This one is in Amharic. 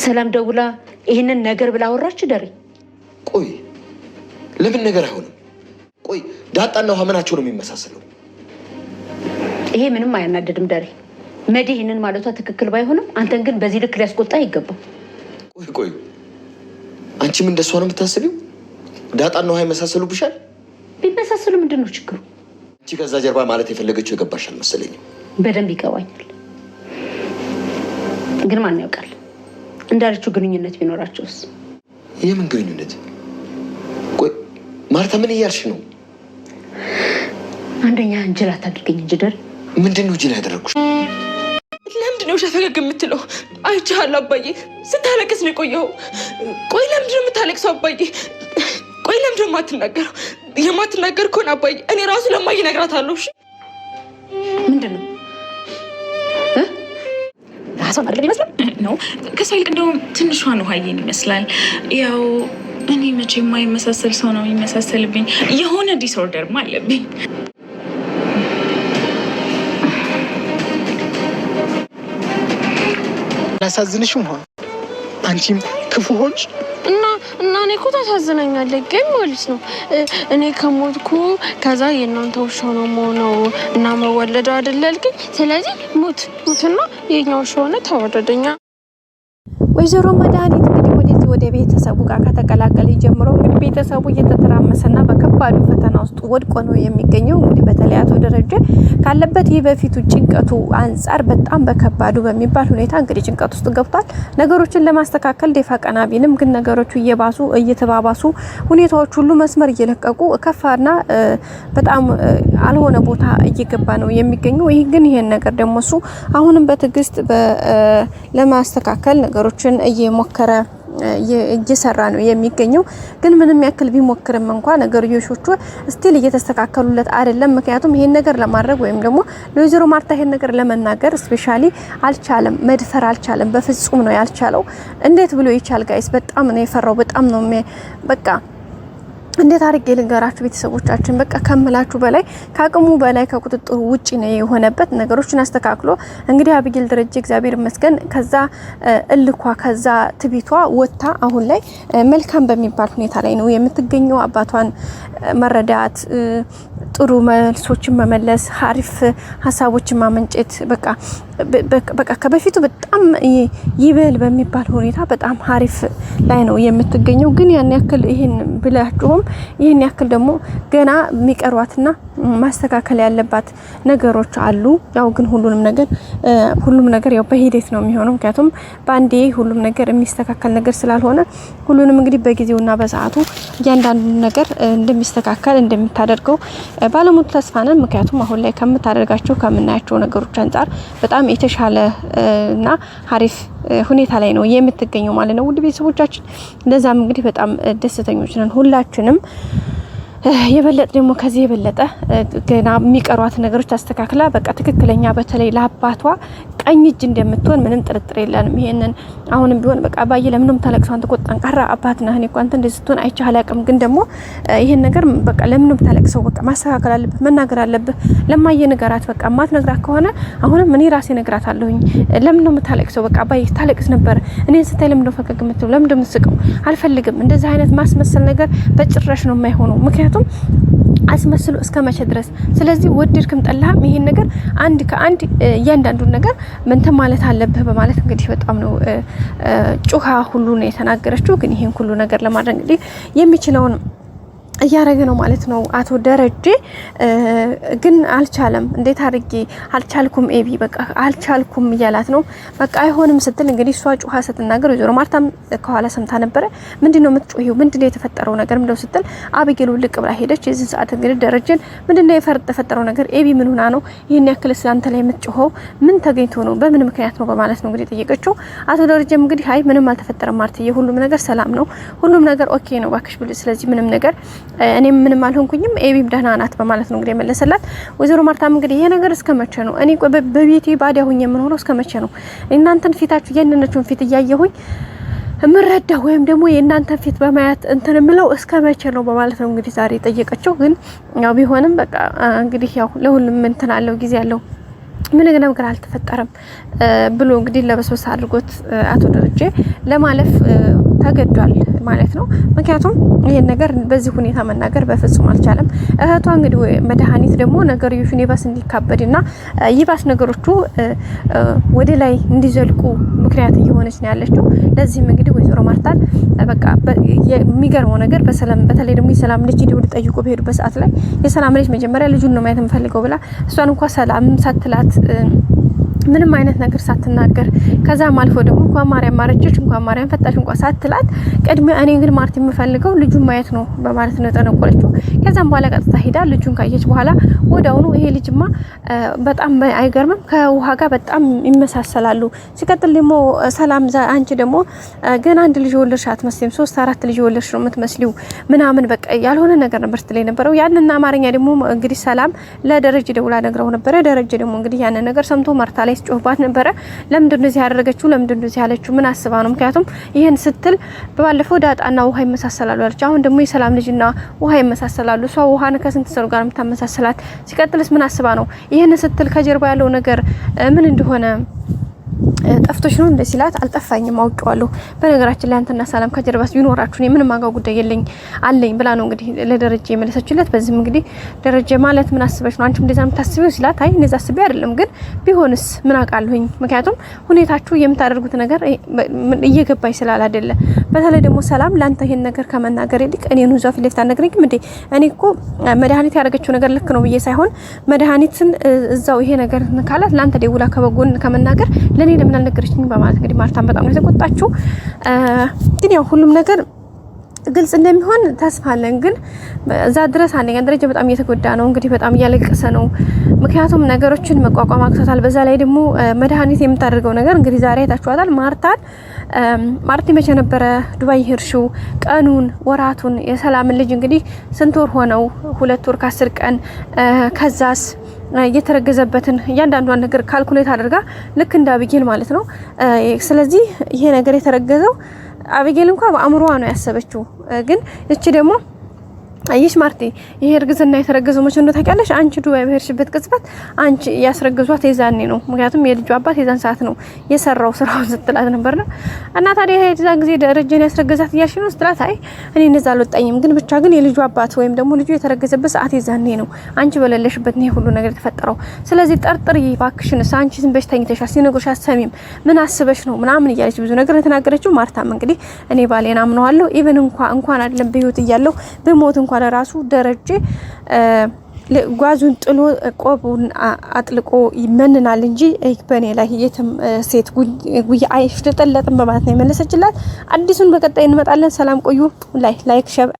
ሰላም ደውላ ይሄንን ነገር ብላ አወራች ደሪ ቆይ ለምን ነገር አይሆንም ቆይ ዳጣና ውሃ ምናቸው ነው የሚመሳሰለው ይሄ ምንም አያናደድም ደሪ መዲ ይሄንን ማለቷ ትክክል ባይሆንም አንተን ግን በዚህ ልክ ሊያስቆጣ ይገባል ቆይ አንቺም እንደሷ ነው የምታስቢው ዳጣና ውሃ ይመሳሰሉብሻል ቢመሳሰሉ ምንድነው ችግሩ አንቺ ከዛ ጀርባ ማለት የፈለገችው ይገባሻል መሰለኝ በደንብ ይገባኛል ግን ማን ያውቃል እንዳለችው ግንኙነት ቢኖራቸውስ የምን ግንኙነት ቆይ ማርታ ምን እያልሽ ነው አንደኛ እንጀራ አታድርገኝ እንጂ ደር ምንድነው ጅል ያደረኩሽ ለምንድነው ሸፈገግ የምትለው አይቻለሁ አባዬ ስታለቅስ ነው ቆየው ቆይ ለምንድነው የምታለቅሰው አባዬ ቆይ ለምንድነው የማትናገረው የማትናገር ከሆነ አባዬ እኔ ራሱ ለማይ ነግራታለሁ እሺ ምንድነው ራሷን አይደለም ይመስላል ነው ከሷ ይልቅ እንደውም ትንሿ ነው ሀይን ይመስላል ያው እኔ መቼ የማይመሳሰል ሰው ነው የሚመሳሰልብኝ የሆነ ዲስኦርደርም አለብኝ ላሳዝንሽም ሆነ አንቺም ክፉ ሆንሽ እና እኔ እኮ ታሳዝነኛለህ ግን ማለት ነው እኔ ከሞትኩ ከዛ የእናንተ ውሻ ነው የምሆነው እና መወለደው አይደል ያልከኝ ስለዚህ ሙትና የኛው ውሻ ሆነ ተወረደኛ ወይዘሮ መድኃኒት እንግዲህ ወደ ቤተሰቡ ጋር ከተቀላቀለ ጀምሮ እንግዲህ ቤተሰቡ እየተተራመሰና በከባዱ ፈተና ውስጥ ወድቆ ነው የሚገኘው እንግዲህ በተለይ አቶ ደረጀ ካለበት በፊቱ ጭንቀቱ አንፃር በጣም በከባዱ በሚባል ሁኔታ እንግዲህ ጭንቀት ውስጥ ገብቷል ነገሮችን ለማስተካከል ደፋ ቀና ቢልም ግን ነገሮቹ እየተባባሱ ሁኔታዎች ሁሉ መስመር እየለቀቁ ከፋና በጣም አልሆነ ቦታ እየገባ ነው የሚገኘው ይሄን ነገር ደግሞ እሱ አሁንም በትግስት ለማስተካከል ነገሮችን እየሞከረ እየሰራ ነው የሚገኘው ግን ምንም ያክል ቢሞክርም እንኳን ነገርዮሾቹ ስቲል እየተስተካከሉለት አይደለም ምክንያቱም ይሄን ነገር ለማድረግ ወይም ደግሞ ለወይዘሮ ማርታ ይሄን ነገር ለመናገር ስፔሻሊ አልቻለም መድፈር አልቻለም በፍጹም ነው ያልቻለው እንዴት ብሎ ይቻል ጋይስ በጣም ነው የፈራው በጣም ነው በቃ እንዴት አድርጌ ልንገራችሁ ቤተሰቦቻችን በቃ ከመላችሁ በላይ ከአቅሙ በላይ ከቁጥጥሩ ውጪ ነው የሆነበት ነገሮችን አስተካክሎ እንግዲህ አብጊል ደረጀ እግዚአብሔር ይመስገን ከዛ እልኳ ከዛ ትቢቷ ወጣ አሁን ላይ መልካም በሚባል ሁኔታ ላይ ነው የምትገኘው አባቷን መረዳት ጥሩ መልሶችን መመለስ አሪፍ ሀሳቦችን ማመንጨት በቃ ከበፊቱ በጣም ይበል በሚባል ሁኔታ በጣም አሪፍ ላይ ነው የምትገኘው ግን ያን ያክል ይሄን ብላችሁም ይሄን ያክል ደግሞ ገና የሚቀርዋትና ማስተካከል ያለባት ነገሮች አሉ ያው ግን ሁሉም ነገር ያው በሂደት ነው የሚሆነው ምክንያቱም ባንዴ ሁሉም ነገር የሚስተካከል ነገር ስላልሆነ ሁሉንም እንግዲህ በጊዜውና በሰዓቱ እያንዳንዱ ነገር እንደሚስተካከል እንደምታደርገው ባለሙሉ ተስፋ ነን ምክንያቱም አሁን ላይ ከምታደርጋቸው ከምናያቸው ነገሮች አንፃር በጣም የተሻለ እና አሪፍ ሁኔታ ላይ ነው የምትገኘው ማለት ነው ውድ ቤተሰቦቻችን ለዛም እንግዲህ በጣም ደስተኞች ነን ሁላችንም የበለጠ ደግሞ ከዚህ የበለጠ ገና የሚቀሯት ነገሮች አስተካክላ በቃ ትክክለኛ በተለይ ለአባቷ ቀኝ እጅ እንደምትሆን ምንም ጥርጥር የለንም ይሄንን አሁንም ቢሆን በቃ አባዬ ለምንም ታለቅሰው አንተ ቆጣን ቀራ አባት ነህ እኔ እንኳን እንደዚህ ስትሆን አይቻል አቅም ግን ደግሞ ይሄን ነገር በቃ ለምንም ታለቅሰው በቃ ማስተካከል አለብህ መናገር አለብህ ለማየ ነገራት በቃ ማት ነግራት ከሆነ አሁንም እኔ ራሴ ነግራታለሁኝ ለምን ነው የምታለቅሰው በቃ አባዬ ታለቅስ ነበር እኔን ስታይ ለምን ነው ፈገግ የምትለው ለምን ነው የምትስቀው አልፈልግም እንደዚህ አይነት ማስመሰል ነገር በጭራሽ ነው የማይሆነው ምክንያቱም አስመስሉ እስከመቼ ድረስ ስለዚህ ወድድክም ጠላህም ይሄን ነገር አንድ ከአንድ እያንዳንዱ ነገር ምን ማለት አለብህ በማለት እንግዲህ በጣም ነው ጩሃ ሁሉ ነው የተናገረችው ግን ይሄን ሁሉ ነገር ለማድረግ እንግዲህ የሚችለውን እያረገ ነው ማለት ነው አቶ ደረጀ ግን አልቻለም እንዴት አድርጌ አልቻልኩም ኤቢ በቃ አልቻልኩም እያላት ነው በቃ አይሆንም ስትል እንግዲህ እሷ ጩሃ ስትናገር ወይዘሮ ማርታም ከኋላ ሰምታ ነበር ምንድነው የምትጮሂው ምንድነው የተፈጠረው ነገር ምንድነው ስትል አብጌል ልቅ ብላ ሄደች የዚህ ሰዓት እንግዲህ ደረጀን ምንድነው የተፈጠረው ነገር ኤቢ ምን ሆና ነው ይሄን ያክል ስላንተ ላይ የምትጮኸው ምን ተገኝቶ ነው በምን ምክንያት ነው በማለት ነው እንግዲህ ጠየቀችው አቶ ደረጀም እንግዲህ አይ ምንም አልተፈጠረም ማርትዬ ሁሉም ነገር ሰላም ነው ሁሉም ነገር ኦኬ ነው ባክሽ ብለ ስለዚህ ምንም ነገር እኔ ምንም አልሆንኩኝም ኤቢም ደህና ናት በማለት ነው እንግዲህ መለሰላት ወይዘሮ ማርታም እንግዲህ ይሄ ነገር እስከመቼ ነው እኔ በቤቴ ባዲያ ሆኜ ምን ሆኖ እስከመቼ ነው እናንተን ፊታችሁ የነነቹን ፊት እያየሁኝ ምረዳ ወይም ደግሞ የእናንተን ፊት በማያት እንትን ምለው እስከመቼ ነው በማለት ነው እንግዲህ ዛሬ ጠየቀችው ግን ያው ቢሆንም በቃ እንግዲህ ያው ለሁሉም እንትን አለው ጊዜ አለው ምን ነገር አልተፈጠረም ብሎ እንግዲህ ለበስበስ አድርጎት አቶ ደረጀ ለማለፍ ተገዷል ማለት ነው። ምክንያቱም ይሄን ነገር በዚህ ሁኔታ መናገር በፍጹም አልቻለም። እህቷ እንግዲህ መድኃኒት ደግሞ ነገር ይባስ እንዲካበድና ይባስ ነገሮቹ ወደ ላይ እንዲዘልቁ ምክንያት እየሆነች ነው ያለችው። ለዚህም እንግዲህ ወይዘሮ ማርታን በቃ የሚገርመው ነገር በተለይ ደግሞ የሰላም ልጅ ሊወድ ጠይቆ በሄዱበት ሰዓት ላይ የሰላም ልጅ መጀመሪያ ልጁን ነው ማየት የምፈልገው ብላ እሷን እንኳን ሰላም ሳትላት ምንም አይነት ነገር ሳትናገር ከዛም አልፎ ደግሞ እንኳን ማርያም ማረጀች እንኳን ማርያም ፈታሽ እንኳን ሳትላት ቀድሜ እኔ እንግዲህ ማርት የምፈልገው ልጁን ማየት ነው በማለት ነው ተነቆለችው። ከዛም በኋላ ቀጥታ ሄዳ ልጁን ካየች በኋላ ወዳውኑ ይሄ ልጅማ በጣም አይገርምም ከውሃ ጋር በጣም ይመሳሰላሉ። ሲቀጥል ደግሞ ሰላም አንቺ ደግሞ ገና አንድ ልጅ ወለድሽ አትመስልም 3-4 ልጅ ወለድሽ ነው የምትመስሊው ምናምን በቃ ያልሆነ ነገር ነበር ስትለኝ ነበረው። ያንና አማርኛ ደግሞ እንግዲህ ሰላም ለደረጀ ደውላ ነግራው ነበር። ደረጀ ደግሞ እንግዲህ ያንን ነገር ሰምቶ ማርታ ላይ ጮህባት ነበረ። ለምንድን ነው እዚህ ያደረገችው? ለምንድን ነው እዚህ ያለችው? ምን አስባ ነው? ምክንያቱም ይሄን ስትል በባለፈው ዳጣና ውሃ ይመሳሰላሉ አለች። አሁን ደግሞ የሰላም ልጅና ውሃ ይመሳሰላሉ። እሷ ውሃን ከስንት ሰው ጋር የምታመሳሰላት? ሲቀጥልስ ምን አስባ ነው? ይሄን ስትል ከጀርባ ያለው ነገር ምን እንደሆነ ጠፍቶሽ ነው እንደ ሲላት አልጠፋኝም አውቀዋለሁ። በነገራችን ላይ አንተና ሰላም ከጀርባስ ቢኖራችሁ እኔ ምንም ማጋው ጉዳይ አለኝ ብላ ነው እንግዲህ ለደረጀ የመለሰችለት። በዚህም እንግዲህ ደረጀ ማለት ምን አስበሽ ነው አንቺም እንደዛ የምታስቢው ሲላት አይ እንደዛ አስቤ አይደለም ግን ቢሆንስ ምን አውቃለሁኝ ምክንያቱም ሁኔታችሁ የምታደርጉት ነገር እየገባኝ ስላል አይደለ። በተለይ ደግሞ ሰላም ላንተ ይሄን ነገር ከመናገር ይልቅ እኔን ዛፍ ለፍታ ነግረኝም እንዴ እኔ እኮ መድኃኒት ያደረገችው ነገር ልክ ነው ብዬ ሳይሆን መድኃኒትን እዛው ይሄ ነገር ካላት ላንተ ደውላ ከበጎን ከመናገር ለኔ ለምን አልነገረችኝም በማለት እንግዲህ ማርታን በጣም ነው የተቆጣችው። ግን ያው ሁሉም ነገር ግልጽ እንደሚሆን ተስፋ አለን። ግን እዛ ድረስ አንደኛ ደረጃ በጣም እየተጎዳ ነው እንግዲህ በጣም እያለቀሰ ነው። ምክንያቱም ነገሮችን መቋቋም አቅቶታል። በዛ ላይ ደግሞ መድኃኒት የምታደርገው ነገር እንግዲህ ዛሬ አይታችኋታል። ማርቲ መቼ ነበረ ዱባይ ሄርሽው ቀኑን ወራቱን የሰላም ልጅ እንግዲህ ስንት ወር ሆነው 2 ወር ከ10 ቀን ከዛስ የተረገዘበትን እያንዳንዷን ነገር ካልኩሌት አድርጋ ልክ እንደ አብጌል ማለት ነው። ስለዚህ ይሄ ነገር የተረገዘው አብጌል እንኳን በአእምሮዋ ነው ያሰበችው። ግን እቺ ደግሞ አይሽ ማርቲ ይሄ እርግዝና የተረገዘው መቼ እንደሆነ ታውቂያለሽ? አንቺ ዱባይ በሄድሽበት ቅጽበት አንቺ ያስረገዟት የዛኔ ነው። ምክንያቱም የልጁ አባት የዛን ሰዓት ነው የሰራው ስራውን ስትላት ነበርና እና ታዲያ ይሄ የዛን ጊዜ ደረጀን ያስረገዛት እያልሽ ነው ስትላት አይ እኔ እንደዛ አልወጣኝም ግን ብቻ ግን የልጁ አባት ወይም ደግሞ ልጁ የተረገዘበት ሰዓት የዛኔ ነው አንቺ በሌለሽበት ነው ሁሉ ነገር የተፈጠረው። ስለዚህ ጠርጥሪ ባክሽን አንቺ ዝም ብለሽ ተኝተሻል ሲነግሩሽ አትሰሚም ምን አስበሽ ነው ምናምን እያለች ብዙ ነገር የተናገረችው ማርታም እንግዲህ እኔ ባሌና አምነዋለሁ ኢቭን እንኳን አይደለም በህይወት እያለሁ በሞት እንኳን ራሱ ደረጀ ጓዙን ጥሎ ቆቡን አጥልቆ ይመንናል እንጂ በኔ ላይ የትም ሴት ጉያ አይሽተለጥም በማለት ነው የመለሰችላት። አዲሱን በቀጣይ እንመጣለን። ሰላም ቆዩ። ላይክ ሼር